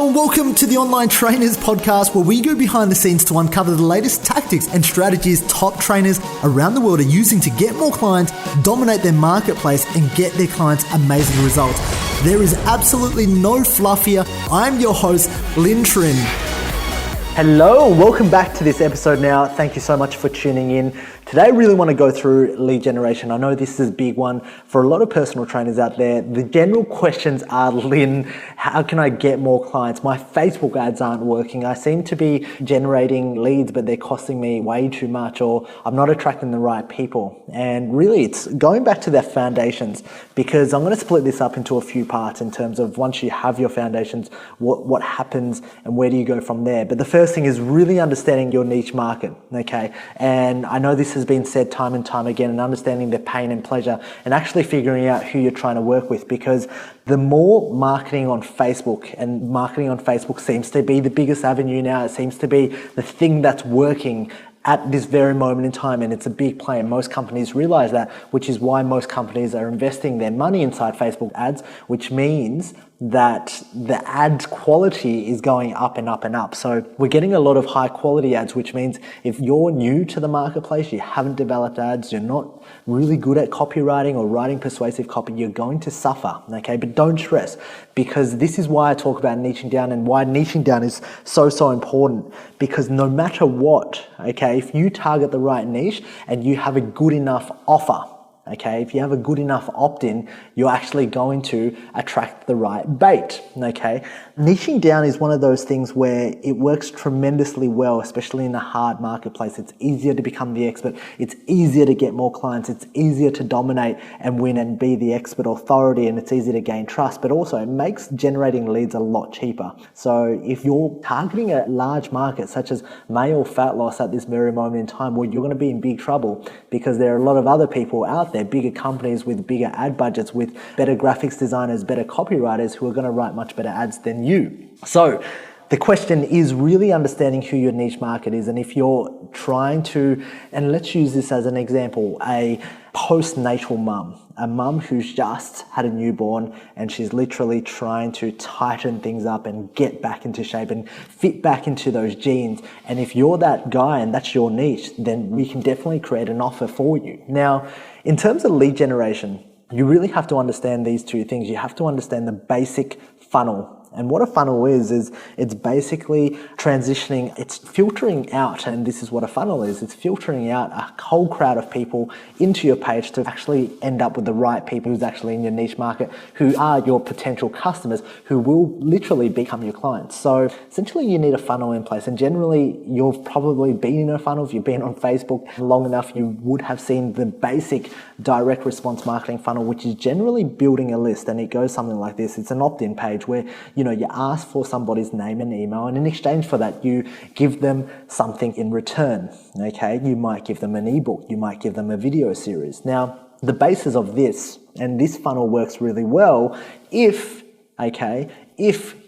Hello and welcome to the Online Trainers Podcast, where we go behind the scenes to uncover the latest tactics and strategies top trainers around the world are using to get more clients, dominate their marketplace, and get their clients amazing results. There is absolutely no fluff here. I'm your host, Lynn Trin. Hello, welcome back to this episode now. Thank you so much for tuning in. Today I really want to go through lead generation. I know this is a big one for a lot of personal trainers out there. The general questions are, Lynn, how can I get more clients? My Facebook ads aren't working. I seem to be generating leads, but they're costing me way too much, or I'm not attracting the right people. And really it's going back to their foundations, because I'm going to split this up into a few parts in terms of once you have your foundations, what happens and where do you go from there. But the first thing is really understanding your niche market, okay? And I know this has been said time and time again, and understanding their pain and pleasure and actually figuring out who you're trying to work with, because the more marketing on Facebook, and marketing on Facebook seems to be the biggest avenue now. It seems to be the thing that's working at this very moment in time, and it's a big play, and most companies realize that, which is why most companies are investing their money inside Facebook ads, which means that the ad quality is going up and up and up. So we're getting a lot of high quality ads, which means if you're new to the marketplace, you haven't developed ads, you're not really good at copywriting or writing persuasive copy, you're going to suffer, okay? But don't stress, because this is why I talk about niching down, and why niching down is so important, because no matter what, okay, if you target the right niche and you have a good enough offer, okay, if you have a good enough opt-in, you're actually going to attract the right bait, okay? Niching down is one of those things where it works tremendously well, especially in a hard marketplace. It's easier to become the expert. It's easier to get more clients. It's easier to dominate and win and be the expert authority, and it's easier to gain trust, but also it makes generating leads a lot cheaper. So if you're targeting a large market such as male fat loss at this very moment in time, well, you're going to be in big trouble, because there are a lot of other people out there, bigger companies with bigger ad budgets, with better graphics designers, better copywriters, who are going to write much better ads than you. So the question is really understanding who your niche market is. And if you're trying to, and let's use this as an example, a postnatal mum, a mum who's just had a newborn and she's literally trying to tighten things up and get back into shape and fit back into those jeans. And if you're that guy and that's your niche, then we can definitely create an offer for you. Now, in terms of lead generation, you really have to understand these two things. You have to understand the basic funnel. And what a funnel is it's basically transitioning, it's filtering out, and this is what a funnel is, it's filtering out a whole crowd of people into your page to actually end up with the right people who's actually in your niche market, who are your potential customers, who will literally become your clients. So essentially you need a funnel in place, and generally you've probably been in a funnel. If you've been on Facebook long enough, you would have seen the basic direct response marketing funnel, which is generally building a list, and it goes something like this. It's an opt-in page where you ask for somebody's name and email, and in exchange for that, you give them something in return, okay? You might give them an ebook, you might give them a video series. Now, the basis of this, and this funnel works really well if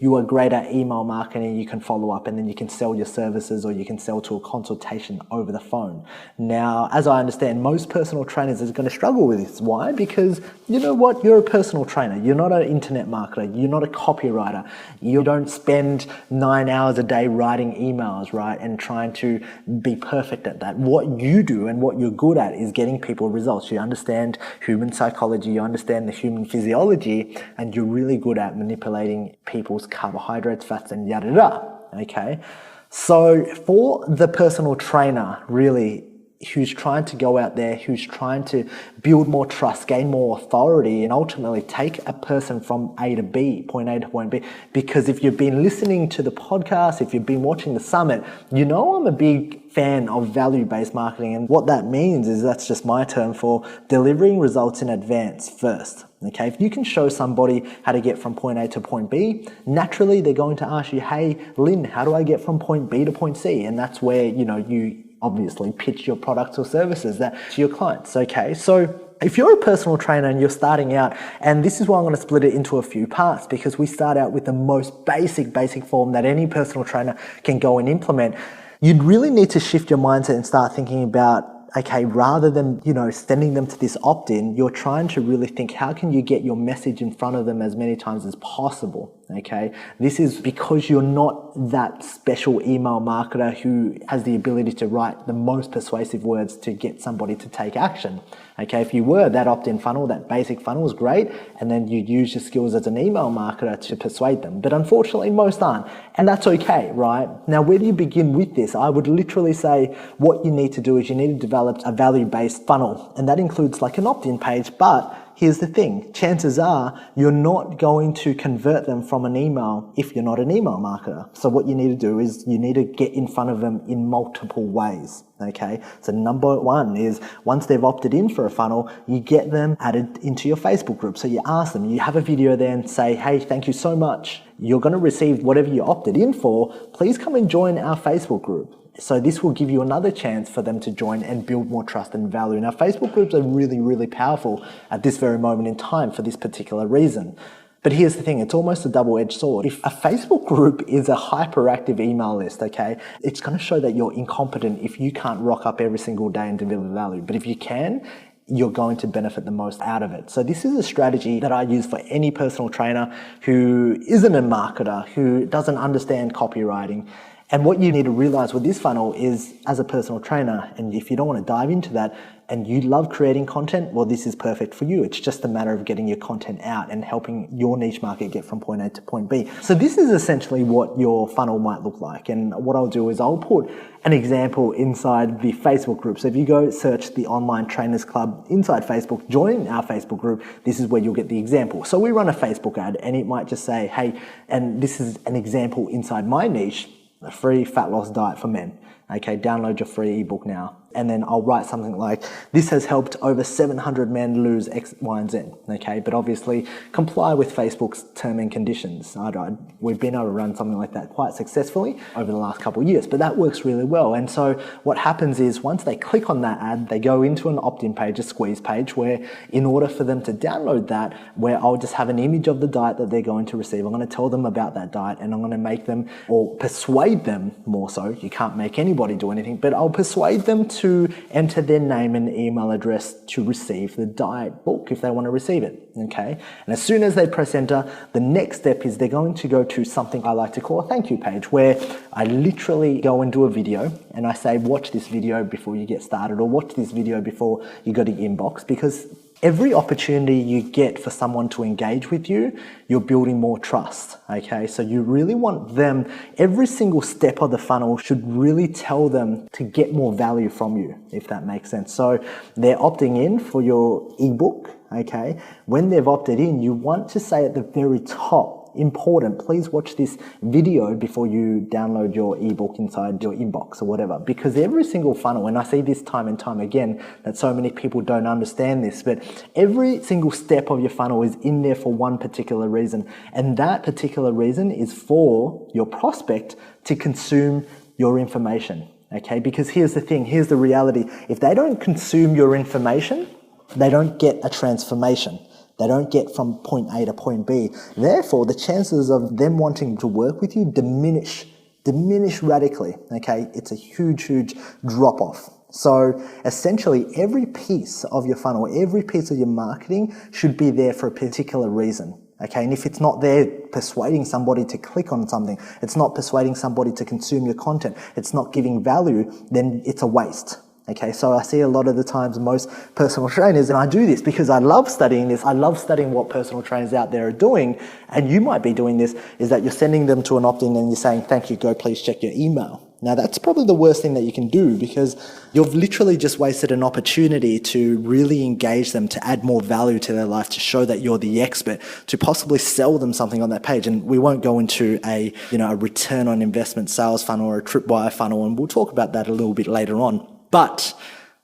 you are great at email marketing, you can follow up and then you can sell your services, or you can sell to a consultation over the phone. Now, as I understand, most personal trainers are going to struggle with this. Why? Because you know what? You're a personal trainer. You're not an internet marketer. You're not a copywriter. You don't spend 9 hours a day writing emails, right? And trying to be perfect at that. What you do and what you're good at is getting people results. You understand human psychology, you understand the human physiology, and you're really good at manipulating people's carbohydrates, fats, and yada yada, okay? So for the personal trainer, really, who's trying to go out there, who's trying to build more trust, gain more authority, and ultimately take a person from A to B, point A to point B. Because if you've been listening to the podcast, if you've been watching the summit, you know I'm a big fan of value-based marketing. And what that means is, that's just my term for delivering results in advance first. Okay, if you can show somebody how to get from point A to point B, naturally they're going to ask you, hey, Lynn, how do I get from point B to point C? And that's where, you obviously pitch your products or services to your clients. Okay, so if you're a personal trainer and you're starting out, and this is why I'm going to split it into a few parts, because we start out with the most basic form that any personal trainer can go and implement. You'd really need to shift your mindset and start thinking about okay, rather than, sending them to this opt-in, you're trying to really think, how can you get your message in front of them as many times as possible? Okay, this is because you're not that special email marketer who has the ability to write the most persuasive words to get somebody to take action. Okay, if you were, that opt-in funnel, that basic funnel is great, and then you'd use your skills as an email marketer to persuade them. But unfortunately, most aren't, and that's okay, right? Now, where do you begin with this? I would literally say what you need to do is you need to develop a value-based funnel, and that includes like an opt-in page, but here's the thing, chances are you're not going to convert them from an email if you're not an email marketer. So what you need to do is you need to get in front of them in multiple ways, okay? So number one is once they've opted in for a funnel, you get them added into your Facebook group. So you ask them, you have a video there and say, hey, thank you so much. You're going to receive whatever you opted in for. Please come and join our Facebook group. So this will give you another chance for them to join and build more trust and value. Now, Facebook groups are really, really powerful at this very moment in time for this particular reason. But here's the thing, it's almost a double-edged sword. If a Facebook group is a hyperactive email list, okay, it's going to show that you're incompetent if you can't rock up every single day and deliver value. But if you can, you're going to benefit the most out of it. So this is a strategy that I use for any personal trainer who isn't a marketer, who doesn't understand copywriting. And what you need to realize with this funnel is, as a personal trainer, and if you don't want to dive into that, and you love creating content, well, this is perfect for you. It's just a matter of getting your content out and helping your niche market get from point A to point B. So this is essentially what your funnel might look like. And what I'll do is I'll put an example inside the Facebook group. So if you go search the Online Trainers Club inside Facebook, join our Facebook group, this is where you'll get the example. So we run a Facebook ad and it might just say, hey, and this is an example inside my niche, a free fat loss diet for men. Okay, download your free ebook now. And then I'll write something like, this has helped over 700 men lose X, Y, and Z. Okay, but obviously comply with Facebook's term and conditions. We've been able to run something like that quite successfully over the last couple of years, but that works really well. And so what happens is once they click on that ad, they go into an opt-in page, a squeeze page, where in order for them to download that, where I'll just have an image of the diet that they're going to receive. I'm going to tell them about that diet and I'm going to make them, or persuade them more so. You can't make anybody do anything, but I'll persuade them to enter their name and email address to receive the diet book if they want to receive it, okay? And as soon as they press enter, the next step is they're going to go to something I like to call a thank you page, where I literally go and do a video and I say, watch this video before you get started, or watch this video before you go to your inbox, because every opportunity you get for someone to engage with you, you're building more trust, okay? So you really want them, every single step of the funnel should really tell them to get more value from you, if that makes sense. So they're opting in for your ebook, okay? When they've opted in, you want to say at the very top, important, please watch this video before you download your ebook inside your inbox or whatever. Because every single funnel, and I see this time and time again, that so many people don't understand this, but every single step of your funnel is in there for one particular reason. And that particular reason is for your prospect to consume your information, okay? Because here's the thing, here's the reality. If they don't consume your information, they don't get a transformation. They don't get from point A to point B. Therefore, the chances of them wanting to work with you diminish radically, okay? It's a huge drop off. So essentially, every piece of your funnel, every piece of your marketing should be there for a particular reason. Okay, and if it's not there persuading somebody to click on something, it's not persuading somebody to consume your content, it's not giving value, then it's a waste. Okay, so I see a lot of the times most personal trainers, and I do this because I love studying this. I love studying what personal trainers out there are doing. And you might be doing this, is that you're sending them to an opt-in and you're saying, thank you, go please check your email. Now that's probably the worst thing that you can do, because you've literally just wasted an opportunity to really engage them, to add more value to their life, to show that you're the expert, to possibly sell them something on that page. And we won't go into a return on investment sales funnel or a tripwire funnel, and we'll talk about that a little bit later on. But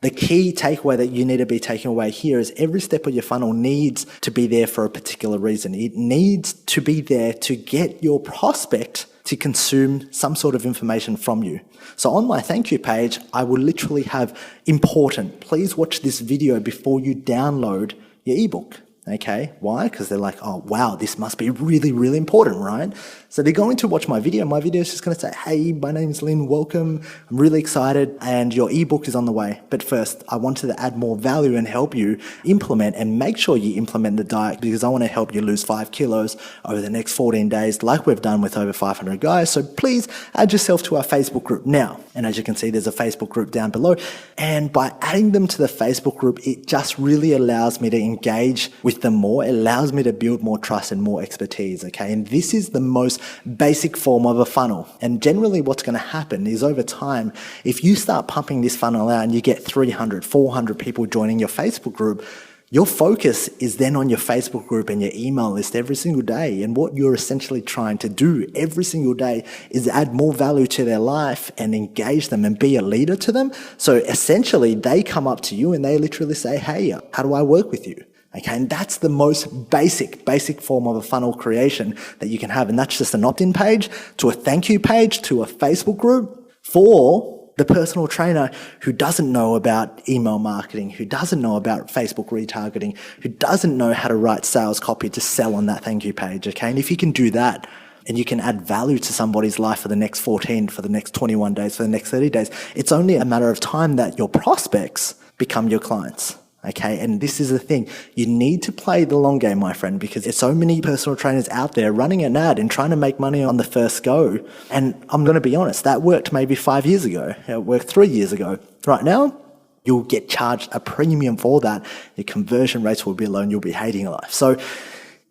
the key takeaway that you need to be taking away here is every step of your funnel needs to be there for a particular reason. It needs to be there to get your prospect to consume some sort of information from you. So on my thank you page, I will literally have important, please watch this video before you download your ebook. Okay, why? Because they're like, oh wow, this must be really, really important, right? So they're going to watch my video. My video is just going to say, hey, my name is Lynn, welcome. I'm really excited and your ebook is on the way. But first, I wanted to add more value and help you implement and make sure you implement the diet, because I want to help you lose 5 kilos over the next 14 days like we've done with over 500 guys. So please add yourself to our Facebook group now. And as you can see, there's a Facebook group down below. And by adding them to the Facebook group, it just really allows me to engage with them more. It allows me to build more trust and more expertise, okay? And this is the most basic form of a funnel. And generally what's going to happen is over time, if you start pumping this funnel out and you get 300, 400 people joining your Facebook group, your focus is then on your Facebook group and your email list every single day. And what you're essentially trying to do every single day is add more value to their life and engage them and be a leader to them. So essentially they come up to you and they literally say, hey, how do I work with you? Okay, and that's the most basic form of a funnel creation that you can have. And that's just an opt-in page to a thank you page to a Facebook group for the personal trainer who doesn't know about email marketing, who doesn't know about Facebook retargeting, who doesn't know how to write sales copy to sell on that thank you page, okay? And if you can do that and you can add value to somebody's life for the next 14, for the next 21 days, for the next 30 days, it's only a matter of time that your prospects become your clients. Okay, and this is the thing. You need to play the long game, my friend, because there's so many personal trainers out there running an ad and trying to make money on the first go. And I'm going to be honest, that worked maybe 5 years ago. It worked 3 years ago. Right now, you'll get charged a premium for that. Your conversion rates will be low and you'll be hating life. So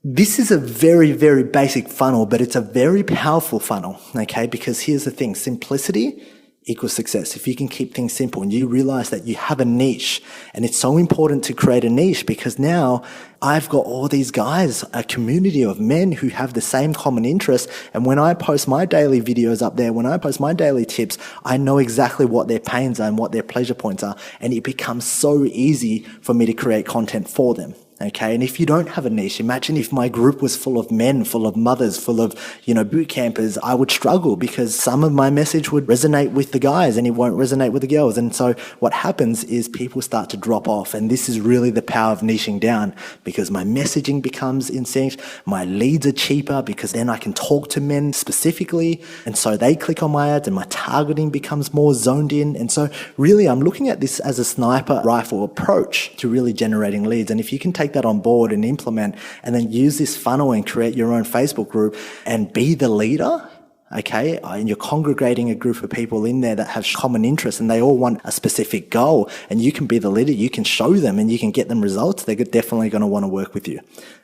this is a very, very basic funnel, but it's a very powerful funnel, okay? Because here's the thing, simplicity equals success. If you can keep things simple and you realize that you have a niche, and it's so important to create a niche because now I've got all these guys, a community of men who have the same common interests. And when I post my daily videos up there, when I post my daily tips, I know exactly what their pains are and what their pleasure points are. And it becomes so easy for me to create content for them. Okay, and if you don't have a niche, imagine if my group was full of men, full of mothers, full of, boot campers, I would struggle because some of my message would resonate with the guys and it won't resonate with the girls. And so what happens is people start to drop off. And this is really the power of niching down, because my messaging becomes in sync. My leads are cheaper because then I can talk to men specifically. And so they click on my ads and my targeting becomes more zoned in. And so really I'm looking at this as a sniper rifle approach to really generating leads. And if you can take that on board and implement and then use this funnel and create your own Facebook group and be the leader, okay, and you're congregating a group of people in there that have common interests and they all want a specific goal, and you can be the leader, you can show them and you can get them results, they're definitely going to want to work with you.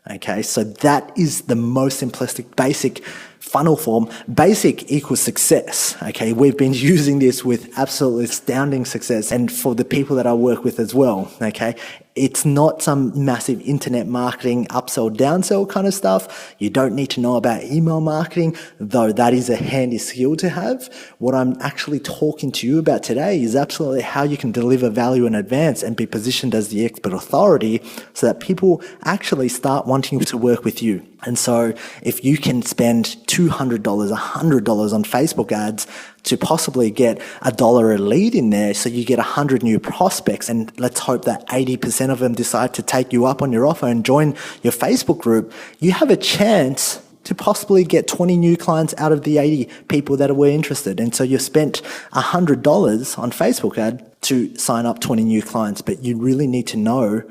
Okay, so that is the most simplistic, basic funnel form. Basic equals success. Okay, we've been using this with absolutely astounding success, and for the people that I work with as well. Okay, it's not some massive internet marketing upsell, downsell kind of stuff. You don't need to know about email marketing, though that is a handy skill to have. What I'm actually talking to you about today is absolutely how you can deliver value in advance and be positioned as the expert authority so that people actually start wanting to work with you. And so if you can spend $200, $100 on Facebook ads to possibly get $1 a lead in there, so you get 100 new prospects, and let's hope that 80% of them decide to take you up on your offer and join your Facebook group, you have a chance to possibly get 20 new clients out of the 80 people that were interested. And so you spent $100 on Facebook ad to sign up 20 new clients, but you really need to know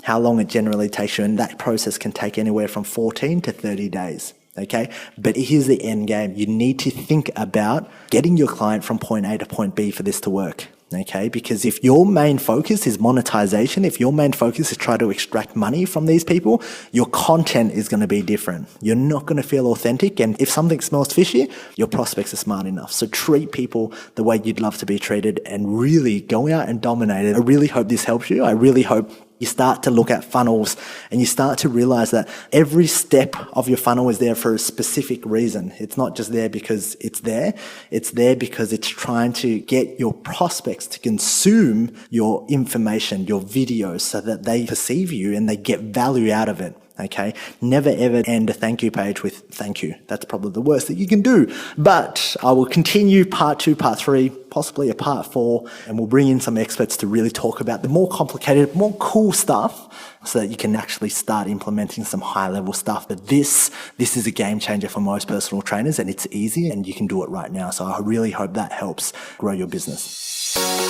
how long it generally takes you, and that process can take anywhere from 14 to 30 days. Okay, but here's the end game. You need to think about getting your client from point A to point B for this to work. Okay, because if your main focus is monetization, if your main focus is try to extract money from these people, your content is going to be different. You're not going to feel authentic. And if something smells fishy, your prospects are smart enough. So treat people the way you'd love to be treated and really go out and dominate it. I really hope this helps you. I really hope you start to look at funnels and you start to realize that every step of your funnel is there for a specific reason. It's not just there because it's there. It's there because it's trying to get your prospects to consume your information, your videos, so that they perceive you and they get value out of it. Okay, never ever end a thank you page with thank you. That's probably the worst that you can do. But I will continue part 2, part 3, possibly a part 4, and we'll bring in some experts to really talk about the more complicated, more cool stuff so that you can actually start implementing some high level stuff. But this is a game changer for most personal trainers, and it's easy and you can do it right now. So I really hope that helps grow your business.